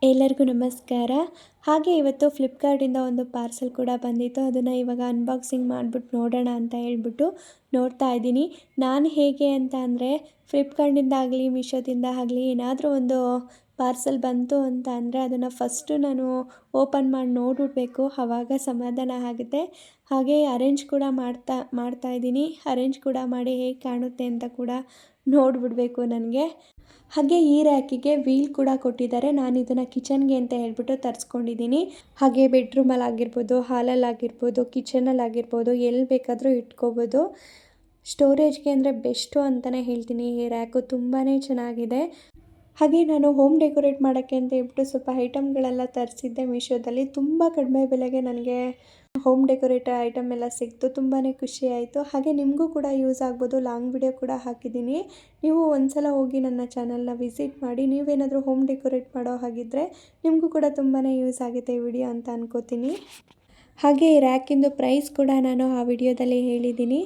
ಎಲ್ಲರಿಗೂ ನಮಸ್ಕಾರ. ಹಾಗೆ ಇವತ್ತು ಫ್ಲಿಪ್ಕಾರ್ಟಿಂದ ಒಂದು ಪಾರ್ಸೆಲ್ ಕೂಡ ಬಂದಿತ್ತು. ಅದನ್ನು ಇವಾಗ ಅನ್ಬಾಕ್ಸಿಂಗ್ ಮಾಡಿಬಿಟ್ಟು ನೋಡೋಣ ಅಂತ ಹೇಳ್ಬಿಟ್ಟು ನೋಡ್ತಾ ಇದ್ದೀನಿ. ನಾನು ಹೇಗೆ ಅಂತ ಅಂದರೆ ಫ್ಲಿಪ್ಕಾರ್ಟಿಂದ ಆಗಲಿ ಮೀಶೋದಿಂದ ಆಗಲಿ ಏನಾದರೂ ಒಂದು ಪಾರ್ಸೆಲ್ ಬಂತು ಅಂತ ಅಂದರೆ ಅದನ್ನು ಫಸ್ಟು ನಾನು ಓಪನ್ ಮಾಡಿ ನೋಡಿಬಿಡ್ಬೇಕು, ಆವಾಗ ಸಮಾಧಾನ ಆಗುತ್ತೆ. ಹಾಗೆ ಅರೇಂಜ್ ಕೂಡ ಮಾಡ್ತಾ ಇದ್ದೀನಿ. ಅರೇಂಜ್ ಕೂಡ ಮಾಡಿ ಹೇಗೆ ಕಾಣುತ್ತೆ ಅಂತ ಕೂಡ ನೋಡಿಬಿಡ್ಬೇಕು ನನಗೆ. ಹಾಗೆ ಈ ರ್ಯಾಕಿಗೆ ವೀಲ್ ಕೂಡ ಕೊಟ್ಟಿದ್ದಾರೆ. ನಾನು ಇದನ್ನು ಕಿಚನ್ಗೆ ಅಂತ ಹೇಳ್ಬಿಟ್ಟು ತರಿಸ್ಕೊಂಡಿದ್ದೀನಿ. ಹಾಗೆ ಬೆಡ್ರೂಮಲ್ಲಿ ಆಗಿರ್ಬೋದು, ಹಾಲಲ್ಲಿ ಆಗಿರ್ಬೋದು, ಕಿಚನಲ್ಲಿ ಆಗಿರ್ಬೋದು, ಎಲ್ಲಿ ಬೇಕಾದರೂ ಇಟ್ಕೋಬೋದು. ಸ್ಟೋರೇಜ್ಗೆ ಅಂದರೆ ಬೆಸ್ಟು ಅಂತಲೇ ಹೇಳ್ತೀನಿ. ಈ ರ್ಯಾಕು ತುಂಬಾ ಚೆನ್ನಾಗಿದೆ. ಹಾಗೆ ನಾನು ಹೋಮ್ ಡೆಕೋರೇಟ್ ಮಾಡೋಕ್ಕೆ ಅಂತ ಹೇಳ್ಬಿಟ್ಟು ಸ್ವಲ್ಪ ಐಟಮ್ಗಳೆಲ್ಲ ತರಿಸಿದ್ದೆ ಮೀಶೋದಲ್ಲಿ. ತುಂಬ ಕಡಿಮೆ ಬೆಲೆಗೆ ನನಗೆ ಹೋಮ್ ಡೆಕೋರೇಟ್ ಐಟಮ್ ಎಲ್ಲ ಸಿಕ್ತು. ತುಂಬಾ ಖುಷಿ ಆಯಿತು. ಹಾಗೆ ನಿಮಗೂ ಕೂಡ ಯೂಸ್ ಆಗ್ಬೋದು. ಲಾಂಗ್ ವಿಡಿಯೋ ಕೂಡ ಹಾಕಿದ್ದೀನಿ. ನೀವು ಒಂದ್ಸಲ ಹೋಗಿ ನನ್ನ ಚಾನಲ್ನ ವಿಸಿಟ್ ಮಾಡಿ. ನೀವೇನಾದರೂ ಹೋಮ್ ಡೆಕೋರೇಟ್ ಮಾಡೋ ಹಾಗಿದ್ದರೆ ನಿಮಗೂ ಕೂಡ ತುಂಬಾ ಯೂಸ್ ಆಗುತ್ತೆ ಈ ವಿಡಿಯೋ ಅಂತ ಅನ್ಕೋತೀನಿ. ಹಾಗೆ ಈ ರ್ಯಾಕಿಂದು ಪ್ರೈಸ್ ಕೂಡ ನಾನು ಆ ವಿಡಿಯೋದಲ್ಲಿ ಹೇಳಿದ್ದೀನಿ.